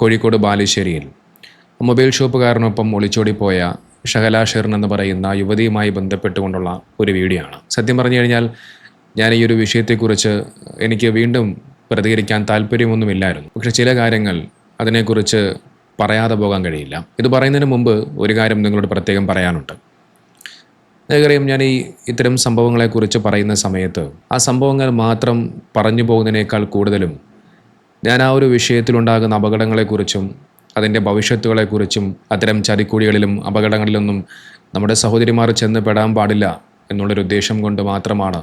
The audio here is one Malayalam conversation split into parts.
കോഴിക്കോട് ബാലുശ്ശേരിയിൽ മൊബൈൽ ഷോപ്പുകാരനൊപ്പം ഒളിച്ചോടിപ്പോയ ഷഹല ഷെറിൻ എന്ന് പറയുന്ന യുവതിയുമായി ബന്ധപ്പെട്ടുകൊണ്ടുള്ള ഒരു വീഡിയോ ആണ്. സത്യം പറഞ്ഞു കഴിഞ്ഞാൽ ഞാൻ ഈ ഒരു വിഷയത്തെക്കുറിച്ച് എനിക്ക് വീണ്ടും പ്രതികരിക്കാൻ താല്പര്യമൊന്നുമില്ലായിരുന്നു. പക്ഷേ ചില കാര്യങ്ങൾ അതിനെക്കുറിച്ച് പറയാതെ പോകാൻ കഴിയില്ല. ഇത് പറയുന്നതിന് മുമ്പ് ഒരു കാര്യം നിങ്ങളോട് പ്രത്യേകം പറയാനുണ്ട്. നിങ്ങൾക്കറിയാം, ഞാൻ ഇത്തരം സംഭവങ്ങളെക്കുറിച്ച് പറയുന്ന സമയത്ത് ആ സംഭവങ്ങൾ മാത്രം പറഞ്ഞു പോകുന്നതിനേക്കാൾ കൂടുതലും ഞാൻ ആ ഒരു വിഷയത്തിലുണ്ടാകുന്ന അപകടങ്ങളെക്കുറിച്ചും അതിൻ്റെ ഭവിഷ്യത്തുകളെക്കുറിച്ചും അത്തരം ചതിക്കുഴികളിലും അപകടങ്ങളിലൊന്നും നമ്മുടെ സഹോദരിമാർ ചെന്ന് പെടാൻ പാടില്ല എന്നുള്ളൊരു ഉദ്ദേശം കൊണ്ട് മാത്രമാണ്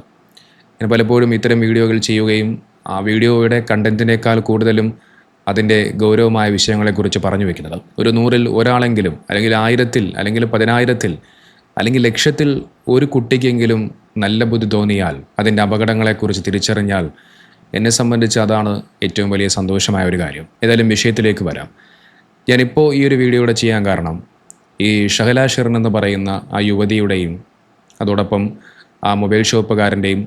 ഞാൻ പലപ്പോഴും ഇത്തരം വീഡിയോകൾ ചെയ്യുകയും ആ വീഡിയോയുടെ കണ്ടൻറ്റിനേക്കാൾ കൂടുതലും അതിൻ്റെ ഗൗരവമായ വിഷയങ്ങളെക്കുറിച്ച് പറഞ്ഞു വയ്ക്കുന്നത്. ഒരു 100-ൽ ഒരാളെങ്കിലും, അല്ലെങ്കിൽ 1000-ൽ, അല്ലെങ്കിൽ 10,000-ൽ, അല്ലെങ്കിൽ 1,00,000-ൽ ഒരു കുട്ടിക്കെങ്കിലും നല്ല ബുദ്ധി തോന്നിയാൽ, അതിൻ്റെ അപകടങ്ങളെക്കുറിച്ച് തിരിച്ചറിഞ്ഞാൽ, എന്നെ സംബന്ധിച്ച് അതാണ് ഏറ്റവും വലിയ സന്തോഷമായ ഒരു കാര്യം. ഏതായാലും വിഷയത്തിലേക്ക് വരാം. ഞാനിപ്പോൾ ഈ ഒരു വീഡിയോയുടെ ചെയ്യാൻ കാരണം ഈ ഷഹല ഷെറിൻ എന്ന് പറയുന്ന ആ യുവതിയുടെയും അതോടൊപ്പം ആ മൊബൈൽ ഷോപ്പുകാരൻ്റെയും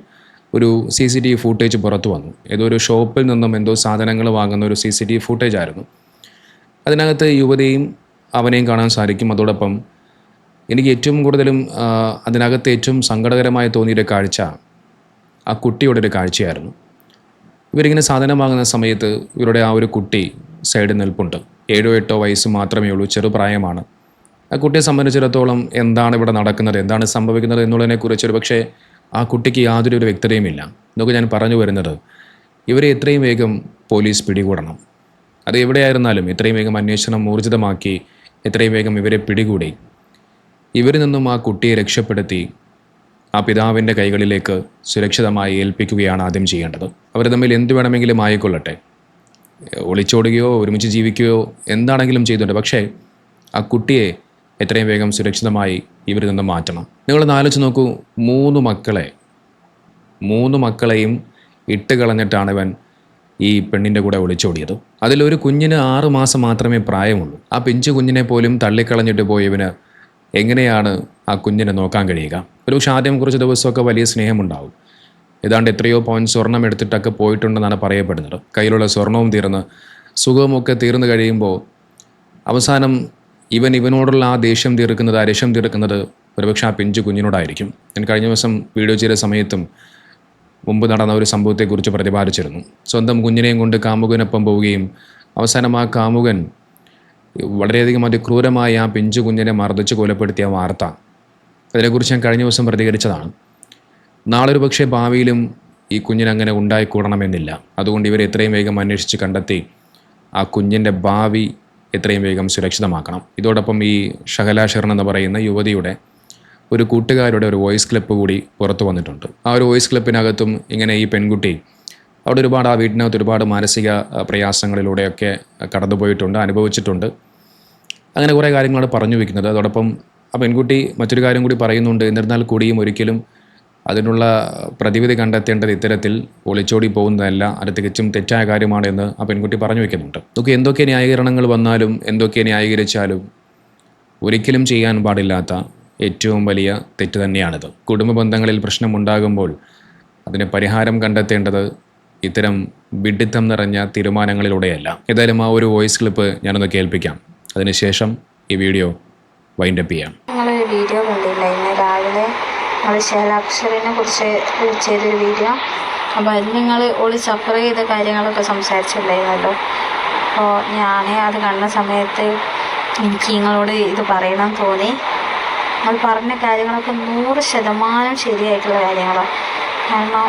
ഒരു CCTV ഫൂട്ടേജ് പുറത്തു വന്നു. ഏതോ ഒരു ഷോപ്പിൽ നിന്നും എന്തോ സാധനങ്ങൾ വാങ്ങുന്ന ഒരു CCTV ഫൂട്ടേജ് ആയിരുന്നു. അതിനകത്ത് യുവതിയും അവനെയും കാണാൻ സാധിക്കും. അതോടൊപ്പം എനിക്ക് ഏറ്റവും കൂടുതലും അതിനകത്ത് ഏറ്റവും സങ്കടകരമായി തോന്നിയൊരു കാഴ്ച ആ കുട്ടിയുടെ ഒരു കാഴ്ചയായിരുന്നു. ഇവരിങ്ങനെ സാധനം വാങ്ങുന്ന സമയത്ത് ഇവരുടെ ആ ഒരു കുട്ടി സൈഡിൽ നിൽപ്പുണ്ട്. 7-8 വയസ്സ് മാത്രമേ ഉള്ളൂ, ചെറുപ്രായമാണ്. ആ കുട്ടിയെ സംബന്ധിച്ചിടത്തോളം എന്താണ് ഇവിടെ നടക്കുന്നത്, എന്താണ് സംഭവിക്കുന്നത് എന്നുള്ളതിനെക്കുറിച്ചൊരു പക്ഷേ ആ കുട്ടിക്ക് യാതൊരു വ്യക്തതയുമില്ല. എന്നൊക്കെ ഞാൻ പറഞ്ഞു വരുന്നത്, ഇവരെ എത്രയും വേഗം പോലീസ് പിടികൂടണം. അത് എവിടെയായിരുന്നാലും എത്രയും വേഗം അന്വേഷണം ഊർജിതമാക്കി എത്രയും വേഗം ഇവരെ പിടികൂടി ഇവരിൽ നിന്നും ആ കുട്ടിയെ രക്ഷപ്പെടുത്തി ആ പിതാവിൻ്റെ കൈകളിലേക്ക് സുരക്ഷിതമായി ഏൽപ്പിക്കുകയാണ് ആദ്യം ചെയ്യേണ്ടത്. അവർ തമ്മിൽ എന്ത് വേണമെങ്കിലും ആയിക്കൊള്ളട്ടെ, ഒളിച്ചോടുകയോ ഒരുമിച്ച് ജീവിക്കുകയോ എന്താണെങ്കിലും ചെയ്തിട്ടുണ്ട്. പക്ഷേ ആ കുട്ടിയെ എത്രയും വേഗം സുരക്ഷിതമായി ഇവരിൽ നിന്ന് മാറ്റണം. നിങ്ങളൊന്ന് ആലോചിച്ച് നോക്കൂ, 3 മക്കളെയും ഇട്ട് കളഞ്ഞിട്ടാണ് ഇവൻ ഈ പെണ്ണിൻ്റെ കൂടെ ഒളിച്ചോടിയത്. അതിലൊരു കുഞ്ഞിന് 6 മാസം മാത്രമേ പ്രായമുള്ളൂ. ആ പിഞ്ചു കുഞ്ഞിനെ പോലും തള്ളിക്കളഞ്ഞിട്ട് പോയവന് എങ്ങനെയാണ് ആ കുഞ്ഞിനെ നോക്കാൻ കഴിയുക? ഒരുപക്ഷെ ആദ്യം കുറച്ച് ദിവസമൊക്കെ വലിയ സ്നേഹമുണ്ടാവും. ഏതാണ്ട് എത്രയോ പവൻ സ്വർണം എടുത്തിട്ടൊക്കെ പോയിട്ടുണ്ടെന്നാണ് പറയപ്പെടുന്നത്. കയ്യിലുള്ള സ്വർണവും തീർന്ന് സുഖവുമൊക്കെ തീർന്നു കഴിയുമ്പോൾ അവസാനം ഇവനോടുള്ള ആ ദേഷ്യം തീർക്കുന്നത്, അരിശം തീർക്കുന്നത് ഒരുപക്ഷെ ആ പിഞ്ചു കുഞ്ഞിനോടായിരിക്കും. ഞാൻ കഴിഞ്ഞ ദിവസം വീഡിയോ ചെയ്ത സമയത്തും മുമ്പ് നടന്ന ഒരു സംഭവത്തെക്കുറിച്ച് പ്രതിപാദിച്ചിരുന്നു. സ്വന്തം കുഞ്ഞിനെയും കൊണ്ട് കാമുകനൊപ്പം പോവുകയും അവസാനം ആ കാമുകൻ വളരെയധികം അതിക്രൂരമായി ആ പിഞ്ചു കുഞ്ഞിനെ മർദ്ദിച്ച് കൊലപ്പെടുത്തിയ വാർത്ത, അതിനെക്കുറിച്ച് ഞാൻ കഴിഞ്ഞ ദിവസം പ്രതികരിച്ചതാണ്. നാളെ ഒരു പക്ഷേ ഭാവിയിലും ഈ കുഞ്ഞിനങ്ങനെ ഉണ്ടായിക്കൂടണമെന്നില്ല. അതുകൊണ്ട് ഇവരെ എത്രയും വേഗം അന്വേഷിച്ച് കണ്ടെത്തി ആ കുഞ്ഞിൻ്റെ ഭാവി എത്രയും വേഗം സുരക്ഷിതമാക്കണം. ഇതോടൊപ്പം ഈ ഷഹല ഷെറിൻ എന്ന് പറയുന്ന യുവതിയുടെ ഒരു കൂട്ടുകാരുടെ ഒരു വോയിസ് ക്ലിപ്പ് കൂടി പുറത്തു വന്നിട്ടുണ്ട്. ആ ഒരു വോയിസ് ക്ലിപ്പിനകത്തും ഇങ്ങനെ ഈ പെൺകുട്ടി അവിടെ ഒരുപാട് ആ വീട്ടിനകത്ത് ഒരുപാട് മാനസിക പ്രയാസങ്ങളിലൂടെയൊക്കെ കടന്നുപോയിട്ടുണ്ട്, അനുഭവിച്ചിട്ടുണ്ട്. അങ്ങനെ കുറേ കാര്യങ്ങളാണ് പറഞ്ഞു വയ്ക്കുന്നത്. അതോടൊപ്പം ആ പെൺകുട്ടി മറ്റൊരു കാര്യം കൂടി പറയുന്നുണ്ട്. എന്നിരുന്നാൽ കൂടിയും ഒരിക്കലും അതിനുള്ള പ്രതിവിധി കണ്ടെത്തേണ്ടത് ഇത്തരത്തിൽ ഒളിച്ചോടി പോകുന്നതല്ല, അത് തികച്ചും തെറ്റായ കാര്യമാണ് എന്ന് ആ പെൺകുട്ടി പറഞ്ഞു വയ്ക്കുന്നുണ്ട്. നമുക്ക് എന്തൊക്കെ ന്യായീകരണങ്ങൾ വന്നാലും എന്തൊക്കെ ന്യായീകരിച്ചാലും ഒരിക്കലും ചെയ്യാൻ പാടില്ലാത്ത ഏറ്റവും വലിയ തെറ്റ് തന്നെയാണിത്. കുടുംബ ബന്ധങ്ങളിൽ പ്രശ്നമുണ്ടാകുമ്പോൾ അതിന് പരിഹാരം കണ്ടെത്തേണ്ടത് ഇത്തരം വിഡ്ഢിത്തം നിറഞ്ഞ തീരുമാനങ്ങളിലൂടെയല്ല. ഏതായാലും ആ ഒരു വോയിസ് ക്ലിപ്പ് ഞാനൊന്ന് കേൾപ്പിക്കാം. അതിനുശേഷം ഈ വീഡിയോ വൈൻഡപ്പ് ചെയ്യാം. നിങ്ങളൊരു വീഡിയോ കണ്ടില്ല ഇന്ന് രാവിലെ ഷഹല കുറിച്ച് ചെയ്തൊരു വീഡിയോ. അപ്പോൾ അത് നിങ്ങൾ സഫർ ചെയ്ത കാര്യങ്ങളൊക്കെ സംസാരിച്ചിട്ടുണ്ടായിരുന്നല്ലോ. അപ്പോൾ ഞാൻ അത് കണ്ട സമയത്ത് എനിക്ക് നിങ്ങളോട് ഇത് പറയണം തോന്നി. നിങ്ങൾ പറഞ്ഞ കാര്യങ്ങളൊക്കെ 100% ശരിയായിട്ടുള്ള കാര്യങ്ങളാണ്. കാരണം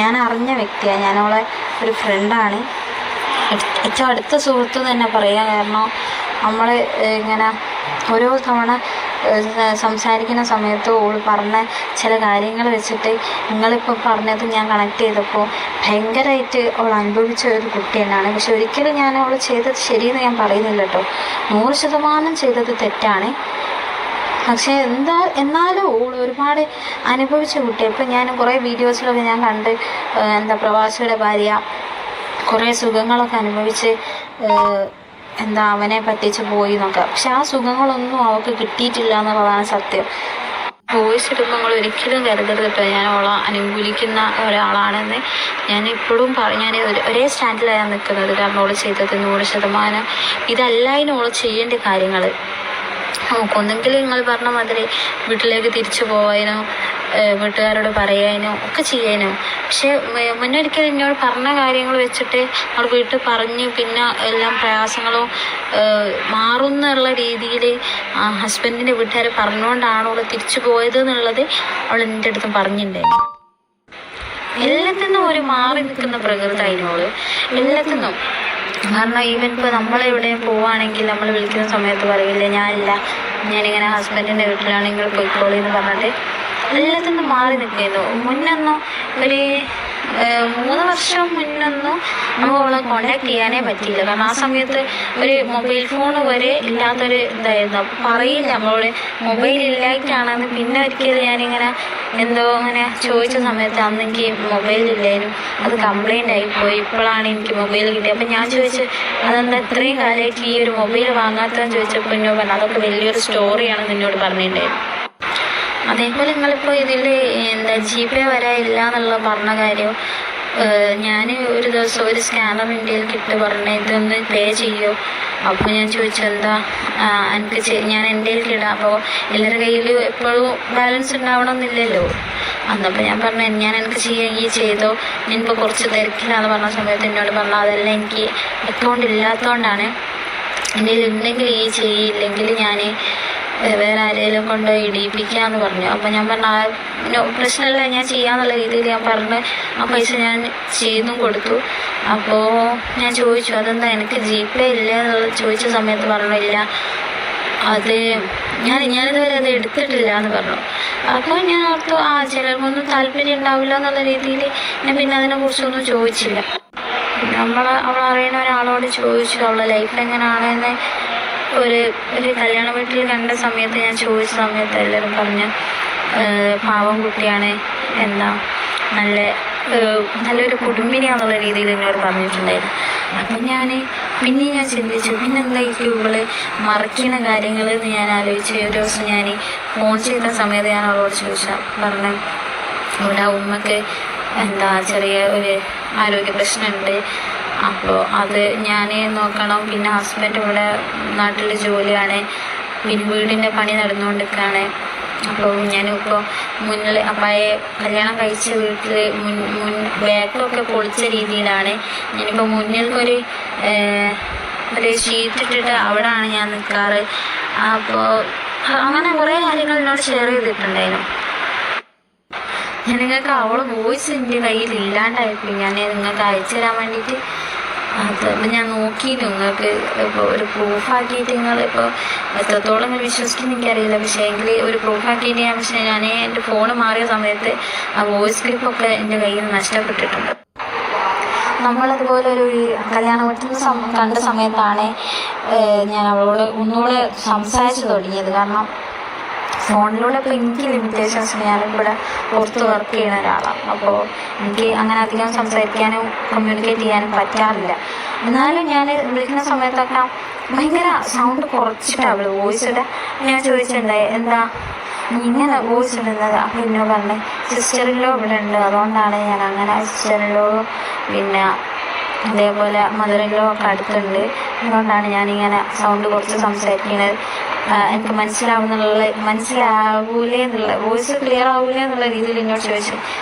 ഞാൻ അറിഞ്ഞ വ്യക്തിയാണ്, ഞാനവളെ ഒരു ഫ്രണ്ടാണ്, ഏറ്റവും അടുത്ത സുഹൃത്ത് തന്നെ പറയാം. കാരണം നമ്മൾ ഇങ്ങനെ ഓരോ തവണ സംസാരിക്കുന്ന സമയത്ത് ഓൾ പറഞ്ഞ ചില കാര്യങ്ങൾ വെച്ചിട്ട് നിങ്ങളിപ്പോൾ പറഞ്ഞത് ഞാൻ കണക്ട് ചെയ്തപ്പോൾ ഭയങ്കരമായിട്ട് അവൾ അനുഭവിച്ച ഒരു കുട്ടി തന്നെയാണ്. പക്ഷെ ഒരിക്കലും ഞാൻ അവൾ ചെയ്തത് ശരിയെന്ന് ഞാൻ പറയുന്നില്ല കേട്ടോ. 100% ചെയ്തത് തെറ്റാണ്. പക്ഷേ എന്നാലും ഓൾ ഒരുപാട് അനുഭവിച്ച കുട്ടിയാണ്. ഇപ്പം ഞാൻ കുറേ വീഡിയോസിലൊക്കെ ഞാൻ കണ്ട് പ്രവാസിയുടെ ഭാര്യ കുറേ സുഖങ്ങളൊക്കെ അനുഭവിച്ച് അവനെ പറ്റിച്ച് പോയി എന്നൊക്കെ. പക്ഷെ ആ സുഖങ്ങളൊന്നും അവൾക്ക് കിട്ടിയിട്ടില്ല എന്നുള്ളതാണ് സത്യം. വോയിസ് ഇടുമ്പോൾ നിങ്ങൾ ഒരിക്കലും കരുതരുത് കേട്ടോ ഞാൻ ഓളെ അനുകൂലിക്കുന്ന ഒരാളാണെന്ന്. ഞാൻ ഇപ്പോഴും ഞാൻ ഒരേ സ്റ്റാൻഡിലാണ് നിൽക്കുന്നത്. കാരണം ഓള് ചെയ്തത് 100% ഇതല്ല ഓള് ചെയ്യേണ്ട കാര്യങ്ങൾ. ഒന്നെങ്കിൽ നിങ്ങൾ പറഞ്ഞ മാതിരി വീട്ടിലേക്ക് തിരിച്ചു പോകാനോ വീട്ടുകാരോട് പറയാനോ ഒക്കെ ചെയ്യാനോ. പക്ഷെ മുന്നൊരിക്കലും എന്നോട് പറഞ്ഞ കാര്യങ്ങൾ വെച്ചിട്ട് അവൾ വീട്ടിൽ പറഞ്ഞ് പിന്നെ എല്ലാം പ്രയാസങ്ങളും മാറുന്നുള്ള രീതിയിൽ ഹസ്ബൻഡിൻ്റെ വീട്ടുകാർ പറഞ്ഞുകൊണ്ടാണ് അവൾ തിരിച്ചു പോയത് എന്നുള്ളത് അവൾ എൻ്റെ അടുത്തും പറഞ്ഞിട്ടുണ്ടായിരുന്നു. എല്ലാത്തിനും ഒരു മാറി നിൽക്കുന്ന പ്രകൃതമായിരുന്നു എല്ലാത്തിനും. കാരണം ഈവൻ ഇപ്പോൾ നമ്മളെവിടെ പോവുകയാണെങ്കിൽ നമ്മൾ വിളിക്കുന്ന സമയത്ത് പറയില്ല ഞാനില്ല, ഞാനിങ്ങനെ ഹസ്ബൻഡിൻ്റെ വീട്ടിലാണെങ്കിൽ പോയിക്കോളി എന്ന് പറഞ്ഞിട്ട് എല്ലാത്തിനും മാറി നിൽക്കുന്നു. മുന്നൊന്നും ഒരു 3 വർഷം മുന്നൊന്നും നമ്മളെ കോണ്ടാക്ട് ചെയ്യാനേ പറ്റിയില്ല. കാരണം ആ സമയത്ത് ഒരു മൊബൈൽ ഫോൺ വരെ ഇല്ലാത്തൊരു ഇതായിരുന്നു. അപ്പം പറയില്ല നമ്മളോട് മൊബൈൽ ഇല്ലായിട്ടാണെന്ന്. പിന്നെ ഒരിക്കലും ഞാനിങ്ങനെ എന്തോ അങ്ങനെ ചോദിച്ച സമയത്ത് അന്ന് എനിക്ക് മൊബൈൽ ഇല്ലായിരുന്നു, അത് കംപ്ലൈൻ്റ് ആയിപ്പോയി, ഇപ്പോഴാണ് എനിക്ക് മൊബൈൽ കിട്ടിയത്. അപ്പം ഞാൻ ചോദിച്ചു അതെന്താ ഇത്രയും കാലമായിട്ട് ഈ ഒരു മൊബൈൽ വാങ്ങാത്തതെന്ന് ചോദിച്ചപ്പോൾ എന്നോട് പറഞ്ഞു അതൊക്കെ വലിയൊരു സ്റ്റോറിയാണെന്ന് എന്നോട് പറഞ്ഞിട്ടുണ്ടായിരുന്നു. അതേപോലെ നിങ്ങളിപ്പോൾ ഇതിൽ GP വരാനില്ല എന്നുള്ള പറഞ്ഞ കാര്യം ഞാൻ ഒരു ദിവസം ഒരു സ്കാനർ ഇന്ത്യയിൽ കിട്ടി പറഞ്ഞ് ഇതൊന്ന് പേ ചെയ്യുമോ. അപ്പോൾ ഞാൻ ചോദിച്ചു എന്താ എനിക്ക് ഞാൻ എൻ്റെ ഇടാം. അപ്പോൾ എല്ലാവരുടെ കയ്യിൽ എപ്പോഴും ബാലൻസ് ഉണ്ടാവണമെന്നില്ലല്ലോ. അന്നപ്പോൾ ഞാൻ പറഞ്ഞു എനിക്ക് ചെയ്യാമെങ്കിൽ ചെയ്തോ, ഞാനിപ്പോൾ കുറച്ച് തിരക്കിലാന്ന് പറഞ്ഞ സമയത്ത് എന്നോട് പറഞ്ഞു അതെല്ലാം എനിക്ക് അക്കൗണ്ട് ഇല്ലാത്തതുകൊണ്ടാണ്, എൻ്റെ ഉണ്ടെങ്കിൽ ചെയ്യില്ലെങ്കിൽ ഞാൻ വേറെ ആരെങ്കിലും കൊണ്ടുപോയി ഇടിയിപ്പിക്കാമെന്ന് പറഞ്ഞു. അപ്പോൾ ഞാൻ പറഞ്ഞു പ്രശ്നമില്ല ഞാൻ ചെയ്യാന്നുള്ള രീതിയിൽ ഞാൻ പറഞ്ഞ് ആ പൈസ ഞാൻ ചെയ്തും കൊടുത്തു. അപ്പോൾ ഞാൻ ചോദിച്ചു അതെന്താ എനിക്ക് GP ഇല്ല എന്നുള്ളത് ചോദിച്ച സമയത്ത് പറഞ്ഞില്ല, അത് ഞാനിതുവരെ അത് എടുത്തിട്ടില്ല എന്ന് പറഞ്ഞു. അപ്പോൾ ഞാൻ ഓർത്തു ചിലർക്കൊന്നും താല്പര്യം ഉണ്ടാവില്ല എന്നുള്ള രീതിയിൽ ഞാൻ പിന്നെ അതിനെക്കുറിച്ചൊന്നും ചോദിച്ചില്ല. അവളറിയുന്ന ഒരാളോട് ചോദിച്ചു അവളെ ലൈഫ് എങ്ങനെയാണെന്ന്. ഒരു കല്യാണ വീട്ടിൽ കണ്ട സമയത്ത് ഞാൻ ചോദിച്ച സമയത്ത് എല്ലാവരും പറഞ്ഞു പാവം കുട്ടിയാണ്, നല്ലൊരു കുടുംബിനിയാന്നുള്ള രീതിയിൽ എന്നോട് പറഞ്ഞിട്ടുണ്ടായിരുന്നു. അപ്പം ഞാൻ ചിന്തിച്ചു പിന്നെന്തായിരിക്കും ഇവള് മറക്കുന്ന കാര്യങ്ങൾ എന്ന് ഞാൻ ആലോചിച്ചു. ഒരു ദിവസം ഞാൻ ഫോൺ ചെയ്യുന്ന സമയത്ത് ഞാൻ അവളോട് ചോദിച്ചാൽ പറഞ്ഞു ഇവിടെ ഉമ്മക്ക് ചെറിയ ഒരു ആരോഗ്യ പ്രശ്നമുണ്ട്, അപ്പോൾ അത് ഞാൻ നോക്കണം. പിന്നെ ഹസ്ബൻഡ് ഇവിടെ നാട്ടിൽ ജോലിയാണ്, പിന്നെ വീടിൻ്റെ പണി നടന്നുകൊണ്ടിരിക്കുകയാണ്. അപ്പോൾ ഞാനിപ്പോൾ മുന്നിൽ അപ്പായ കല്യാണം കഴിച്ച വീട്ടിൽ ബാക്കൊക്കെ പൊളിച്ച രീതിയിലാണ്. ഞാനിപ്പോൾ മുന്നിൽക്കൊരു ഷീറ്റ് ഇട്ടിട്ട് അവിടെയാണ് ഞാൻ നിൽക്കാറ്. അപ്പോൾ അങ്ങനെ കുറേ കാര്യങ്ങൾ എന്നോട് ഷെയർ ചെയ്തിട്ടുണ്ടായിരുന്നു. ഞാൻ നിങ്ങൾക്ക് അവളെ വോയിസ് എൻ്റെ കയ്യിൽ ഇല്ലാണ്ടായിപ്പോയി, ഞാൻ നിങ്ങൾക്ക് അയച്ചു തരാൻ വേണ്ടിയിട്ട്. അപ്പം ഞാൻ നോക്കി നിങ്ങൾക്ക് ഇപ്പോൾ ഒരു പ്രൂഫാക്കിയിട്ട് നിങ്ങളിപ്പോൾ എത്രത്തോളം വിശ്വസിക്കുന്ന എനിക്കറിയില്ല. പക്ഷേ എങ്കിൽ ഒരു പ്രൂഫാക്കിയിട്ട് ഞാൻ എൻ്റെ ഫോൺ മാറിയ സമയത്ത് ആ വോയിസ് ക്ലിപ്പൊക്കെ എൻ്റെ കയ്യിൽ നിന്ന് നഷ്ടപ്പെട്ടിട്ടുണ്ട്. നമ്മളതുപോലെ ഒരു കല്യാണ വീട്ടിൽ കണ്ട സമയത്താണ് ഞാൻ അവളോട് ഒന്നുകൂടെ സംസാരിച്ച് തുടങ്ങിയത്. കാരണം ഫോണിലൂടെ ഇപ്പോൾ എനിക്ക് ലിമിറ്റേഷൻസ്, ഞാനിവിടെ പുറത്ത് വർക്ക് ചെയ്യുന്ന ഒരാളാണ്. അപ്പോൾ എനിക്ക് അങ്ങനെ അധികം സംസാരിക്കാനും കമ്മ്യൂണിക്കേറ്റ് ചെയ്യാനും പറ്റാറില്ല. എന്നാലും ഞാൻ വിളിക്കുന്ന സമയത്തൊക്കെ ഭയങ്കര സൗണ്ട് കുറച്ചിട്ടാണ് വോയിസ് ഇടുക. ഞാൻ ചോദിച്ചിട്ടുണ്ടായി എന്താ ഇങ്ങനെ വോയിസ് ഇടുന്നത്. അപ്പോൾ എന്നോട് പറഞ്ഞു സിസ്റ്ററിലോ ഇവിടെ ഉണ്ട്, അതുകൊണ്ടാണ് ഞാൻ അങ്ങനെ. സിസ്റ്ററിലോ പിന്നെ അതേപോലെ മദറിലോ ഒക്കെ അടുത്തുണ്ട്, അതുകൊണ്ടാണ് ഞാനിങ്ങനെ സൗണ്ട് കുറച്ച് സംസാരിക്കുന്നത്. എനിക്ക് മനസ്സിലാവൂലേ എന്നുള്ള വോയിസ് ക്ലിയർ ആവൂലേ എന്നുള്ള രീതിയിൽ എന്നോട് ചോദിച്ചു,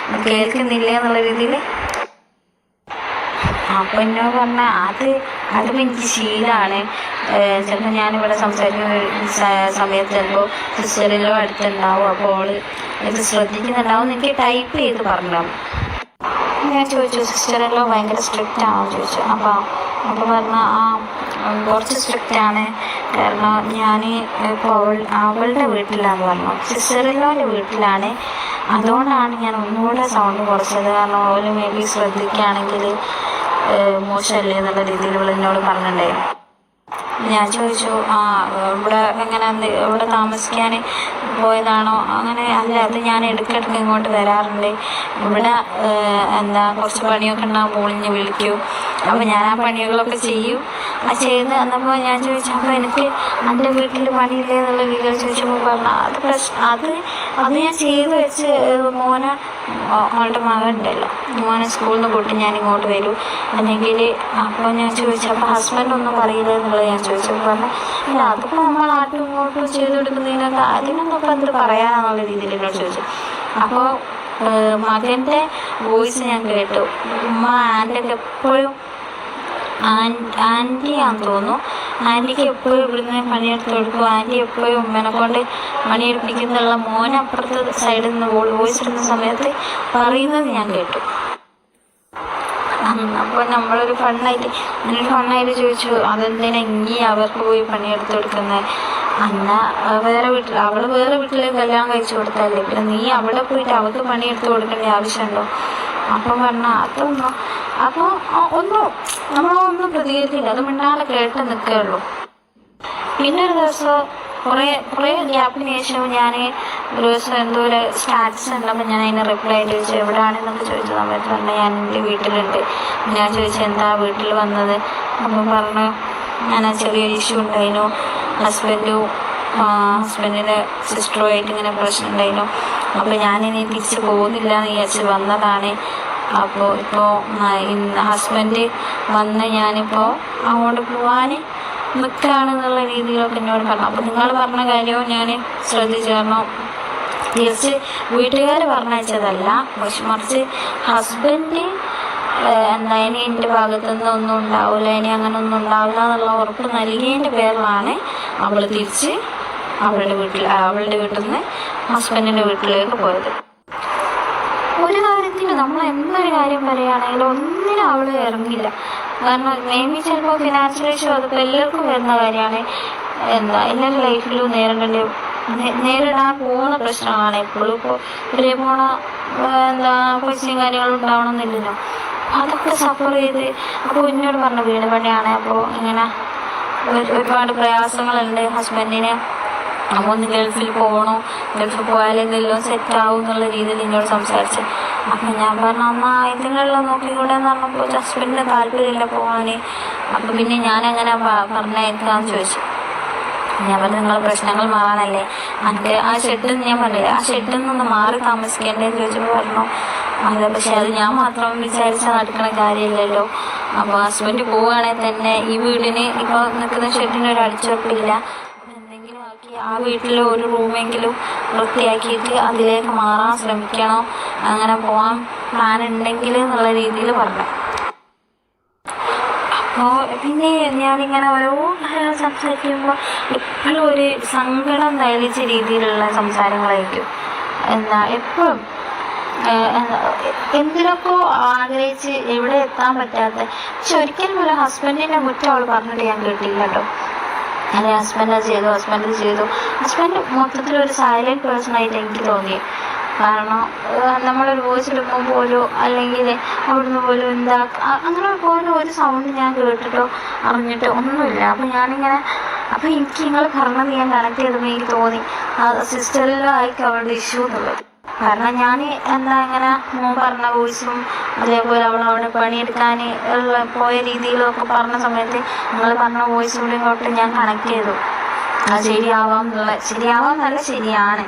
കേൾക്കുന്നില്ലേ എന്നുള്ള രീതിയിൽ. അപ്പോൾ എന്നോട് പറഞ്ഞാൽ അതിപ്പോൾ എനിക്ക് ശീലമാണ്. ചിലപ്പോൾ ഞാനിവിടെ സംസാരിക്കുന്ന സമയത്ത് ചിലപ്പോൾ സിസ്റ്ററിലോ അടുത്തുണ്ടാവും, അപ്പോൾ ഇത് ശ്രദ്ധിക്കുന്നുണ്ടാവും എനിക്ക് ടൈപ്പ് ചെയ്ത് പറഞ്ഞു. ഞാൻ ചോദിച്ചു സിസ്റ്ററിലോ ഭയങ്കര സ്ട്രിക്റ്റ് ആണോ ചോദിച്ചു. അപ്പോൾ പറഞ്ഞാൽ കുറച്ച് സ്ട്രിക്റ്റാണ്, കാരണം ഞാൻ ഇപ്പോൾ അവളുടെ വീട്ടിലാന്ന് പറഞ്ഞു, സിസ്റ്ററിലോൻ്റെ വീട്ടിലാണ്, അതുകൊണ്ടാണ് ഞാൻ ഒന്നുകൂടെ സൗണ്ട് കുറച്ചത്. കാരണം അവൾ മേ ബി ശ്രദ്ധിക്കുകയാണെങ്കിൽ മോശമല്ലേ എന്നുള്ള രീതിയിൽ ഇവൾ എന്നോട് പറഞ്ഞിട്ടുണ്ടായിരുന്നു. ഞാൻ ചോദിച്ചു ഇവിടെ എങ്ങനെ ഇവിടെ താമസിക്കാൻ പോയതാണോ? അങ്ങനെ അല്ല, അത് ഞാൻ ഇടയ്ക്കിടയ്ക്ക് ഇങ്ങോട്ട് വരാറുണ്ട്, ഇവിടെ കുറച്ച് പണിയൊക്കെ ഉണ്ടാകുമ്പോൾ ഞാൻ വിളിക്കൂ, അപ്പോൾ ഞാൻ ആ പണികളൊക്കെ ചെയ്യും. ചെയ്ത് വന്നപ്പോൾ ഞാൻ ചോദിച്ചു അപ്പോൾ എനിക്ക് എൻ്റെ വീട്ടിൽ പണിയില്ലേ എന്നുള്ള രീതിയിൽ ചോദിച്ചപ്പോൾ പറഞ്ഞു അത് അത് ഞാൻ ചെയ്ത് വെച്ച് മോനെ അവളുടെ മകൻ ഉണ്ടല്ലോ, മോനെ സ്കൂളിൽ നിന്ന് കൂട്ടി ഞാൻ ഇങ്ങോട്ട് വരൂ അല്ലെങ്കിൽ. അപ്പോൾ ഞാൻ ചോദിച്ചു, അപ്പോൾ ഹസ്ബൻഡ് ഒന്നും പറയില്ല എന്നുള്ളത് ഞാൻ ചോദിച്ചു. പറഞ്ഞു ഇല്ല, അതിപ്പോൾ നമ്മൾ ആട്ടും ഇങ്ങോട്ടും ചെയ്ത് കൊടുക്കുന്നതിനൊക്കെ അതിനൊന്നും ഇപ്പം എന്ത് പറയാനുള്ള രീതിയിൽ എന്നോട് ചോദിച്ചു. അപ്പോൾ മകൻ്റെ വോയിസ് ഞാൻ കേട്ടു. ഉമ്മ ആൻ്റൊക്കെ എപ്പോഴും ആൻറ്റിയാന്ന് തോന്നുന്നു, ആൻറ്റിക്ക് എപ്പോഴും ഇവിടുന്ന് പണിയെടുത്ത് കൊടുക്കും, ആൻറ്റി എപ്പോഴും ഉമ്മനെ കൊണ്ട് പണിയെടുപ്പിക്കുന്നുള്ള മോനെ അപ്പുറത്തെ സൈഡിൽ നിന്ന് വോയിസ് ഇടുന്ന സമയത്ത് പറയുന്നത് ഞാൻ കേട്ടു. അപ്പോൾ നമ്മളൊരു ഫണ്ണായിട്ട് ചോദിച്ചു, അതെന്തിനാ ഇനി അവർക്ക് പോയി പണിയെടുത്ത് കൊടുക്കുന്നത്? അന്ന അവൾ വേറെ വീട്ടിൽ കല്യാണം കഴിച്ചു കൊടുത്തല്ലേ, പിന്നെ നീ അവിടെ പോയിട്ട് അവൾക്ക് പണിയെടുത്ത് കൊടുക്കേണ്ട ആവശ്യമുണ്ടോ? അപ്പം പറഞ്ഞാൽ അതൊന്നും, അപ്പോൾ നമ്മളൊന്നും പ്രതികരിക്കില്ല, അത് മിണ്ടാതെ കേട്ട് നിൽക്കുകയുള്ളൂ. പിന്നെ ഒരു ദിവസം കുറേ ഗ്യാപ്പിന് ശേഷം ഞാൻ ഒരു ദിവസം എന്തോ ഒരു സ്റ്റാറ്റസ് ഉണ്ടപ്പോൾ ഞാൻ അതിന് റിപ്ലൈ ആയിട്ട് ചോദിച്ചു, എവിടെയാണെന്നൊക്കെ ചോദിച്ച സമയത്ത് പറഞ്ഞാൽ ഞാൻ എൻ്റെ വീട്ടിലുണ്ട്. ഞാൻ ചോദിച്ചു എന്താ വീട്ടിൽ വന്നത്? അപ്പം പറഞ്ഞു ഞാൻ ചെറിയൊരു ഇഷ്യൂ ഉണ്ടായിരുന്നു, ഹസ്ബൻഡിൻ്റെ സിസ്റ്ററുമായിട്ട് ഇങ്ങനെ പ്രശ്നം ഉണ്ടായിരുന്നു, അപ്പോൾ ഞാനിനി തിരിച്ച് പോകുന്നില്ല എന്ന് വിചാരിച്ച് വന്നതാണ്. അപ്പോൾ ഇപ്പോൾ ഹസ്ബൻഡ് വന്ന് ഞാനിപ്പോൾ അങ്ങോട്ട് പോകാൻ നിൽക്കുകയാണെന്നുള്ള രീതിയിലൊക്കെ എന്നോട് പറഞ്ഞു. അപ്പോൾ നിങ്ങൾ പറഞ്ഞ കാര്യവും ഞാൻ ശ്രദ്ധിച്ചു. കാരണം തിരിച്ച് വീട്ടുകാർ പറഞ്ഞയച്ചതല്ല, പക്ഷെ മറിച്ച് ഹസ്ബൻഡ് ഇനി എൻ്റെ ഭാഗത്തു നിന്ന് ഒന്നും ഉണ്ടാവില്ല, ഇനി അങ്ങനെ ഒന്നും ഉണ്ടാവില്ല എന്നുള്ള ഉറപ്പ് നൽകിയതിൻ്റെ പേരിലാണ് അവൾ തിരിച്ച് അവളുടെ വീട്ടിൽ നിന്ന് ഹസ്ബൻഡിൻ്റെ വീട്ടിലേക്ക് പോയത്. ഒരു കാര്യത്തിന് നമ്മൾ എന്തൊരു കാര്യം പറയുകയാണെങ്കിലും ഒന്നിനും അവൾ ഇറങ്ങില്ല. കാരണം മേബി ചിലപ്പോൾ ഫിനാൻഷ്യൽ ഇഷ്യൂ അതിപ്പോൾ എല്ലാവർക്കും വരുന്ന കാര്യമാണ്. എല്ലാവരുടെ ലൈഫിലും നേരിടാൻ പോകുന്ന പ്രശ്നങ്ങളാണ്. എപ്പോഴും ഇപ്പോൾ ഒരേ പോണ പൈസയും കാര്യങ്ങളും ഉണ്ടാവണമെന്നില്ലല്ലോ. അതൊക്കെ സഫർ ചെയ്ത് അപ്പോൾ എന്നോട് പറഞ്ഞു വീട് പണിയാണ്, അപ്പോൾ ഇങ്ങനെ ഒരുപാട് പ്രയാസങ്ങളുണ്ട് ഹസ്ബൻഡിന്, അപ്പോൾ ഒന്ന് ഗൾഫിൽ പോകണോ, ഗൾഫിൽ പോയാൽ എന്തെങ്കിലും സെറ്റാവും എന്നുള്ള രീതിയിൽ എന്നോട് സംസാരിച്ചു. അപ്പം ഞാൻ പറഞ്ഞു എന്നാൽ ഇതിനുള്ള നോക്കിക്കൂടെ എന്ന് പറഞ്ഞപ്പോൾ ഹസ്ബൻഡിന് താല്പര്യമില്ല പോകാൻ. അപ്പം പിന്നെ ഞാനങ്ങനെ പറഞ്ഞേക്കാന്ന് ചോദിച്ചു. ഞാൻ പറഞ്ഞു നിങ്ങളെ പ്രശ്നങ്ങൾ മാറാനല്ലേ എനിക്ക് ആ ഷെഡിൽ നിന്ന്, ഞാൻ പറഞ്ഞില്ലേ ആ ഷെഡിൽ നിന്ന് മാറി താമസിക്കേണ്ടതെന്ന് ചോദിച്ചപ്പോൾ പറഞ്ഞു അതെ, പക്ഷെ അത് ഞാൻ മാത്രം വിചാരിച്ചാൽ നടക്കുന്ന കാര്യമില്ലല്ലോ. അപ്പോൾ ഹസ്ബൻഡ് പോവുകയാണെങ്കിൽ തന്നെ ഈ വീടിന് ഇപ്പോൾ നിൽക്കുന്ന ഷെഡിന് ഒരു അടിച്ചുറപ്പില്ല, എന്തെങ്കിലും ആക്കി ആ വീട്ടിൽ ഒരു റൂമെങ്കിലും വൃത്തിയാക്കിയിട്ട് അതിലേക്ക് മാറാൻ ശ്രമിക്കണം, അങ്ങനെ പോകാൻ പ്ലാൻ ഉണ്ടെങ്കിൽ എന്നുള്ള രീതിയിൽ പറഞ്ഞു. അപ്പോൾ പിന്നെ ഞാനിങ്ങനെ ഓരോ കാര്യങ്ങൾ സംസാരിക്കുമ്പോൾ എപ്പോഴും ഒരു സങ്കടം നയിച്ച രീതിയിലുള്ള സംസാരങ്ങളായിരിക്കും. എപ്പോഴും എന്തിനൊക്കെ ആഗ്രഹിച്ച് എവിടെ എത്താൻ പറ്റാത്ത. പക്ഷെ ഒരിക്കലും ഒരു ഹസ്ബൻഡിൻ്റെ കുറ്റം അവൾ പറഞ്ഞിട്ട് ഞാൻ കേട്ടില്ല കേട്ടോ. അല്ലെ ഹസ്ബൻഡ് ചെയ്തു. ഹസ്ബൻഡ് മൊത്തത്തിലൊരു സൈലൻറ്റ് പേഴ്സണായിട്ട് എനിക്ക് തോന്നി. കാരണം നമ്മളൊരു വോയിസ് ഇടുമ്പോൾ പോലും അല്ലെങ്കിൽ അവിടുന്ന് പോലും അങ്ങനെ പോലും ഒരു സൗണ്ട് ഞാൻ കേട്ടിട്ടോ അറിഞ്ഞിട്ടോ ഒന്നുമില്ല. അപ്പോൾ ഞാനിങ്ങനെ അപ്പോൾ എനിക്ക് നിങ്ങൾ പറഞ്ഞത് ഞാൻ കണക്ട് ചെയ്തപ്പോൾ എനിക്ക് തോന്നി സിസ്റ്ററിലോ ആയിരിക്കും അവളുടെ ഇഷ്യൂ എന്നുള്ളത്. കാരണം ഞാൻ ഇങ്ങനെ മോൻ പറഞ്ഞ വോയിസും അതേപോലെ അവളവിടെ പണിയെടുക്കാൻ പോയ രീതിയിലൊക്കെ പറഞ്ഞ സമയത്ത് നിങ്ങൾ പറഞ്ഞ വോയിസും കൂടി തൊട്ട് ഞാൻ കണക്ട് ചെയ്തു. അത് ശരിയാവാന്നല്ല ശരിയാണ്.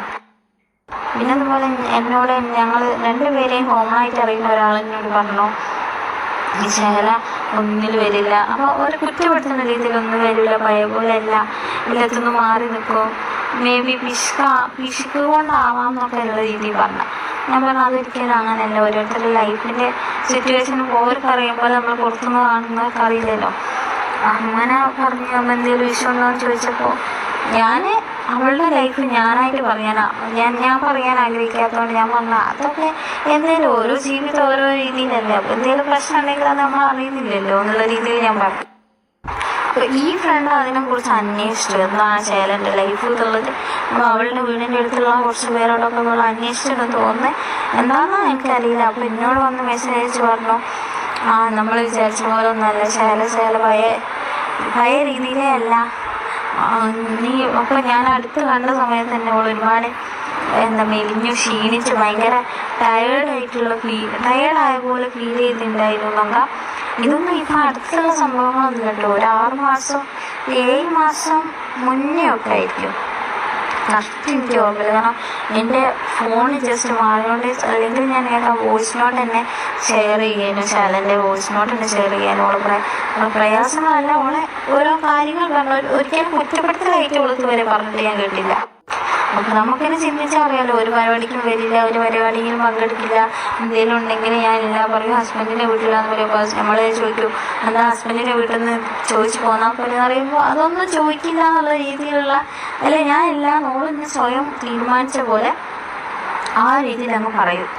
പിന്നെ അതുപോലെ എന്നോട് ഞങ്ങൾ രണ്ടുപേരെയും കോമണായിട്ട് അറിയുന്ന ഒരാൾ എന്നോട് പറഞ്ഞു ഈ ശകല ഒന്നിൽ വരില്ല, അപ്പോൾ ഒരു കുറ്റപ്പെടുത്തുന്ന രീതിയിലൊന്നും വരില്ല, പഴയ പോലെ അല്ല, എല്ലാത്തിനും മാറി നിൽക്കും, മേ ബി പിശുക്ക് കൊണ്ടാവാം എന്നൊക്കെ ഉള്ള രീതിയിൽ പറഞ്ഞു. ഞാൻ പറഞ്ഞു അതൊരിക്കലും അങ്ങനെയല്ല, ഓരോരുത്തരുടെ ലൈഫിൻ്റെ സിറ്റുവേഷൻ ഓർക്ക് അറിയുമ്പോൾ നമ്മൾ പുറത്തുനിന്ന് കാണുന്നവർക്ക് അറിയില്ലല്ലോ. അങ്ങനെ പറഞ്ഞു എന്തെങ്കിലും ഇഷ്യൂ ഉണ്ടോ എന്ന് ചോദിച്ചപ്പോൾ ഞാൻ അവളുടെ ലൈഫ് ഞാനായിട്ട് ഞാൻ പറയാൻ ആഗ്രഹിക്കാത്തതുകൊണ്ട് ഞാൻ പറഞ്ഞ അതൊക്കെ എന്തെങ്കിലും ഓരോ ജീവിതം ഓരോ രീതിയിലല്ലേ, അപ്പോൾ എന്തെങ്കിലും പ്രശ്നം ഉണ്ടെങ്കിൽ അത് നമ്മൾ അറിയുന്നില്ലല്ലോ എന്നുള്ള രീതിയിൽ ഞാൻ പറഞ്ഞു. അപ്പോൾ ഈ ഫ്രണ്ട് അതിനെക്കുറിച്ച് അന്വേഷിച്ചു എന്താണ് ശൈലൻ്റെ ലൈഫ് എന്നുള്ളത്. അപ്പോൾ അവളുടെ വീടിൻ്റെ അടുത്തുള്ള കുറച്ച് പേരോടൊക്കെ അവൾ അന്വേഷിച്ചെന്ന് തോന്നുന്നത് എന്താണെന്ന് എനിക്കറിയില്ല. അപ്പോൾ എന്നോട് വന്ന് മെസ്സേജ് അയച്ച് പറഞ്ഞു നമ്മൾ വിചാരിച്ച പോലെ ഒന്നല്ല ശൈല പഴയ രീതിയിലേ അല്ല നീ. അപ്പോൾ ഞാൻ അടുത്ത് കണ്ട സമയത്ത് തന്നെ അവൾ ഒരുപാട് മെലിഞ്ഞു ക്ഷീണിച്ച് ഭയങ്കര ടയേർഡായ പോലെ ഫീൽ ചെയ്തിട്ടുണ്ടായിരുന്നു. നോക്കാം ഇതൊന്നും ഇപ്പം അടുത്തുള്ള സംഭവങ്ങളൊന്നും കേട്ടോ, ഒരു 6 മാസം 7 മാസം മുന്നേ ഒക്കെ ആയിരിക്കും. കറക്റ്റ് എനിക്ക് ഓർമ്മയില്ല. കാരണം എൻ്റെ ഫോൺ ജസ്റ്റ് മാറിയോണ്ട്, അല്ലെങ്കിൽ ഞാൻ വോയിസ് നോട്ട് തന്നെ ഷെയർ ചെയ്യാനും ശാലൻ്റെ വോയിസ് നോട്ട് തന്നെ ഷെയർ ചെയ്യാനും ഓളെ പ്രയാസങ്ങളല്ല, ഓളെ ഓരോ കാര്യങ്ങൾ പറഞ്ഞു. ഒരിക്കലും കുറ്റപ്പെടുത്തലായിട്ട് ഓൾക്ക് വരെ പറഞ്ഞിട്ട് ഞാൻ കേട്ടില്ല. അപ്പോൾ നമുക്കിനെ ചിന്തിച്ചാൽ അറിയാമല്ലോ, ഒരു പരിപാടിക്കും വരില്ല, ഒരു പരിപാടിയിലും പങ്കെടുക്കില്ല, എന്തെങ്കിലും ഉണ്ടെങ്കിൽ ഞാൻ ഇല്ല പറയും. ഹസ്ബൻഡിൻ്റെ വീട്ടിലാന്ന് പറയുമ്പോൾ നമ്മളെ ചോദിക്കും എന്താ ഹസ്ബൻഡിൻ്റെ വീട്ടിൽ നിന്ന് ചോദിച്ചു പോന്നാൽ പോലെ എന്ന് പറയുമ്പോൾ അതൊന്നും ചോദിക്കില്ല എന്നുള്ള രീതിയിലുള്ള, അല്ലെ ഞാൻ എല്ലാം ഓളെന്നെ സ്വയം തീരുമാനിച്ച പോലെ ആ രീതിയിൽ അങ്ങ് പറയും.